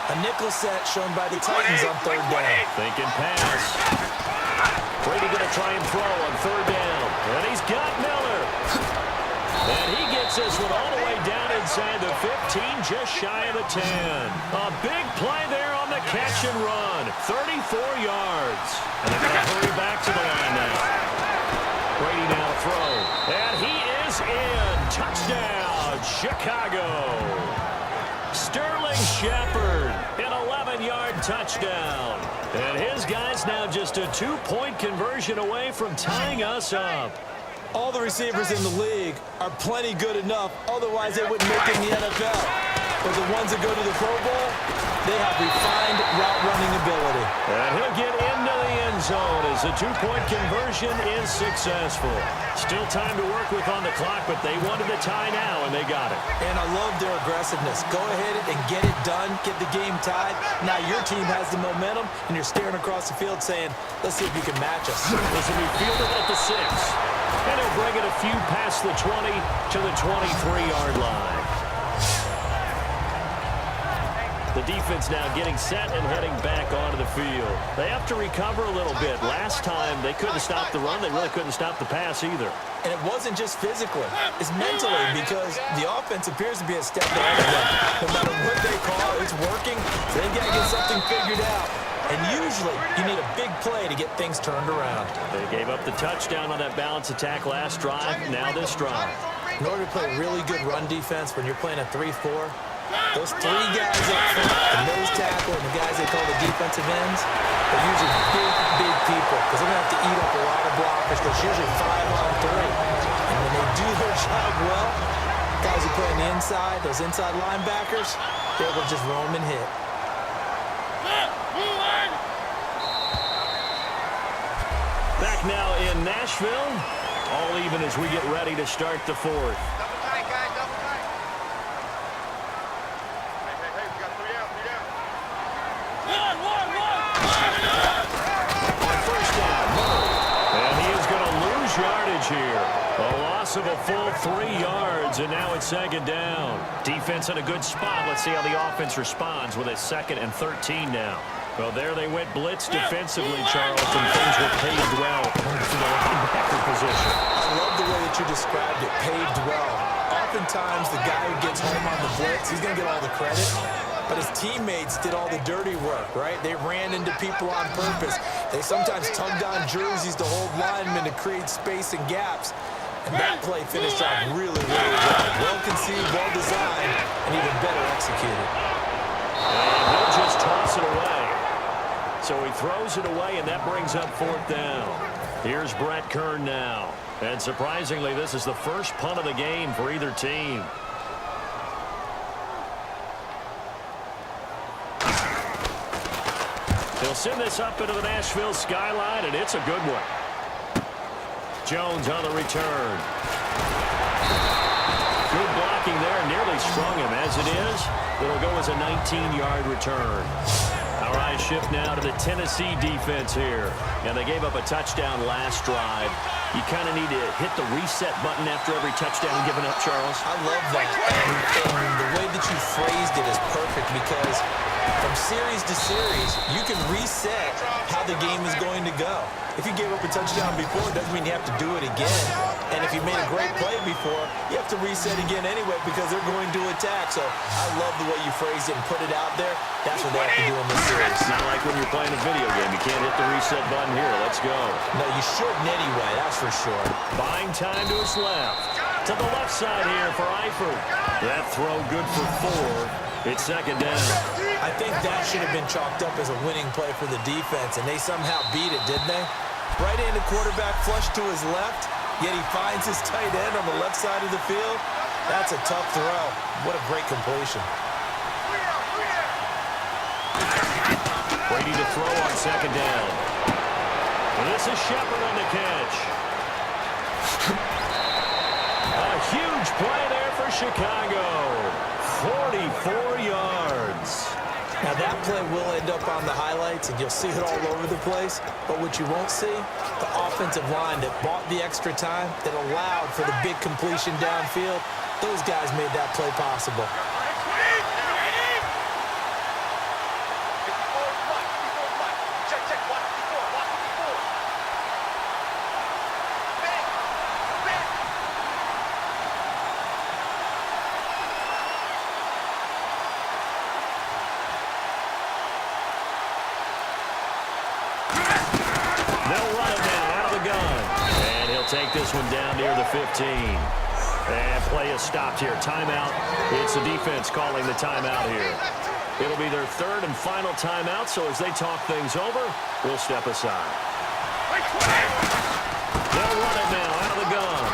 A nickel set shown by the Titans on third down. Thinking pass. Brady going to try and throw on third down. And he's got Miller. And he gets this one all the way down inside the 15, just shy of the 10. A big play there on the catch and run. 34 yards. And they're going to hurry back to the line now. Brady now to throw. And he is in. Touchdown, Chicago. Sterling Shepard, an 11-yard touchdown. And his guys now just a 2-point conversion away from tying us up. All the receivers in the league are plenty good enough, otherwise they wouldn't make it in the NFL. But the ones that go to the Pro Bowl, they have refined route-running ability. And he'll get into the end zone as the 2-point conversion is successful. Still time to work with on the clock, but they wanted the tie now, and they got it. And I love their aggressiveness. Go ahead and get it done, get the game tied. Now your team has the momentum, and you're staring across the field saying, let's see if you can match us. This will be fielded at the 6. And he'll bring it a few past the 20 to the 23-yard line. The defense now getting set and heading back onto the field. They have to recover a little bit. Last time, they couldn't stop the run. They really couldn't stop the pass either. And it wasn't just physically. It's mentally because the offense appears to be a step ahead of them. No matter what they call, it's working. They got to get something figured out. And usually, you need a big play to get things turned around. They gave up the touchdown on that balance attack last drive. Now this drive. In order to play really good run defense when you're playing a 3-4, those 3 guys up front, the nose tackle and the guys they call the defensive ends, are usually big people because they're going to have to eat up a lot of blockers because it's usually 5 on 3. And when they do their job well, guys who play on the inside, those inside linebackers, they're able to just roam and hit. Back now in Nashville, all even as we get ready to start the 4th. Here. A loss of a full 3 yards, and now it's second down. Defense in a good spot. Let's see how the offense responds with a 2nd and 13 now. Well, there they went blitz defensively, Charles, and things were paved well for the linebacker position. I love the way that you described it, paved well. Oftentimes, the guy who gets home on the blitz, he's going to get all the credit. But his teammates did all the dirty work, right? They ran into people on purpose. They sometimes tugged on jerseys to hold linemen to create space and gaps. And that play finished off really well. Well conceived, well designed, and even better executed. And he'll just toss it away. So he throws it away, and that brings up 4th down. Here's Brett Kern now. And surprisingly, this is the first punt of the game for either team. He'll send this up into the Nashville skyline, and it's a good one. Jones on the return. Good blocking there, nearly sprung him. As it is, it'll go as a 19-yard return. Our eyes shift now to the Tennessee defense here. And they gave up a touchdown last drive. You kind of need to hit the reset button after every touchdown given up, Charles. I love that. And the way that you phrased it is perfect because from series to series, you can reset how the game is going to go. If you gave up a touchdown before, it doesn't mean you have to do it again. And if you made a great play before, you have to reset again anyway because they're going to attack. So I love the way you phrased it and put it out there. That's what they have to do in this series. It's not like when you're playing a video game. You can't hit the reset button here. Let's go. No, you shouldn't anyway, that's for sure. Buying time to his left. To the left side here for Eifert. That throw good for 4. It's second down. I think that should have been chalked up as a winning play for the defense, and they somehow beat it, didn't they? Right-handed quarterback flush to his left, yet he finds his tight end on the left side of the field. That's a tough throw. What a great completion. Brady to throw on second down. And this is Shepard on the catch. A huge play there for Chicago. 44 yards. Now that play will end up on the highlights, and you'll see it all over the place. But what you won't see, the offensive line that bought the extra time, that allowed for the big completion downfield, those guys made that play possible. They'll take this one down near the 15. And play is stopped here. Timeout. It's the defense calling the timeout here. It'll be their third and final timeout, so as they talk things over, we'll step aside. They'll run it now out of the gun.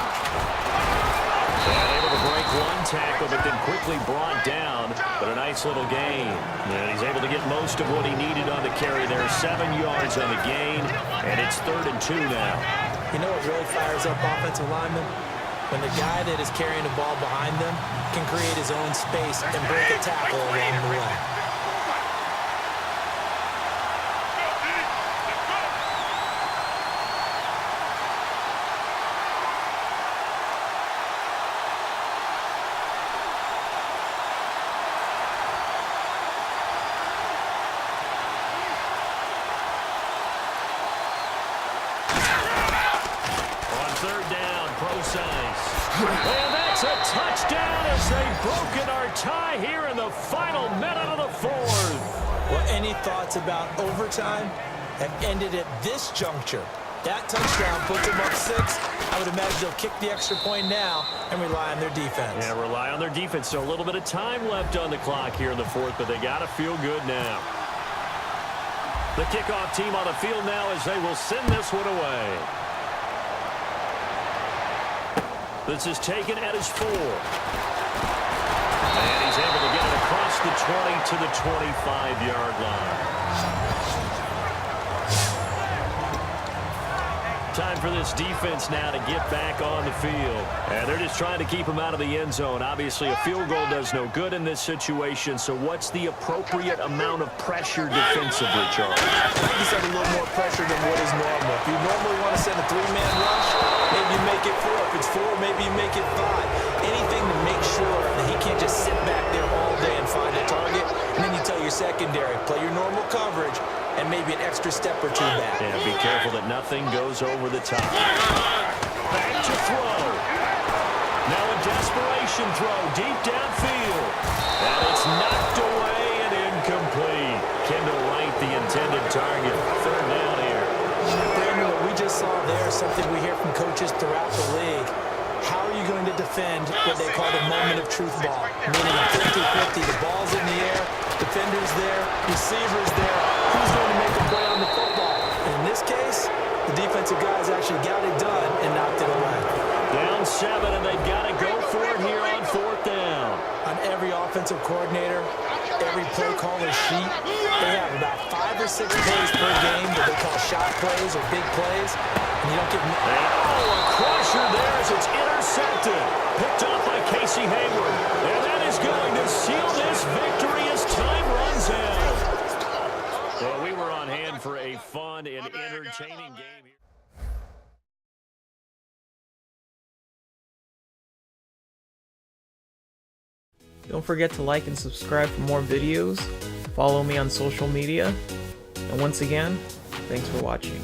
And able to break one tackle, but then quickly brought down. But a nice little gain. And he's able to get most of what he needed on the carry there. 7 yards on the gain, and it's 3rd and 2 now. You know what really fires up offensive linemen? When the guy that is carrying the ball behind them can create his own space and break a tackle along the way. And that's a touchdown as they've broken our tie here in the final minute of the 4th. Well, any thoughts about overtime have ended at this juncture. That touchdown puts them up 6. I would imagine they'll kick the extra point now and rely on their defense. Yeah, rely on their defense. So a little bit of time left on the clock here in the 4th, but they got to feel good now. The kickoff team on the field now as they will send this one away. This is taken at his 4. And he's able to get it across the 20 to the 25-yard line. Time for this defense now to get back on the field. And they're just trying to keep him out of the end zone. Obviously, a field goal does no good in this situation. So what's the appropriate amount of pressure defensively, Charles? I think you said a little more pressure than what is normal. If you normally want to send a 3-man rush, maybe you make it 4. If it's 4, maybe you make it 5. Anything to make sure that he can't just sit back there all day and find a target. And then you tell your secondary, play your normal coverage, and maybe an extra step or 2 back. Yeah, be careful that nothing goes over the top. Back to throw. Now a desperation throw deep downfield. And it's knocked away and incomplete. Kendall Wright, the intended target. 3rd down here. Brandon, what we just saw there is something we hear from coaches throughout the league. How are you going to defend what they call the moment of truth ball? Meaning a 50-50, the ball's in the air, defender's there, receiver's there. Who's going to make a play on the football? And in this case, the defensive guys actually got it done and knocked it away. Down 7, and they've got to go for it here on 4th down. On every offensive coordinator, every play caller sheet, they have about 5 or 6 plays per game that they call shot plays or big plays. And you don't give them... Oh, a crusher there as it's intercepted. Picked off by Casey Hayward. And that is going to seal this victory as time runs out. Well, we were on hand for a fun and entertaining game here. Don't forget to like and subscribe for more videos. Follow me on social media. And once again, thanks for watching.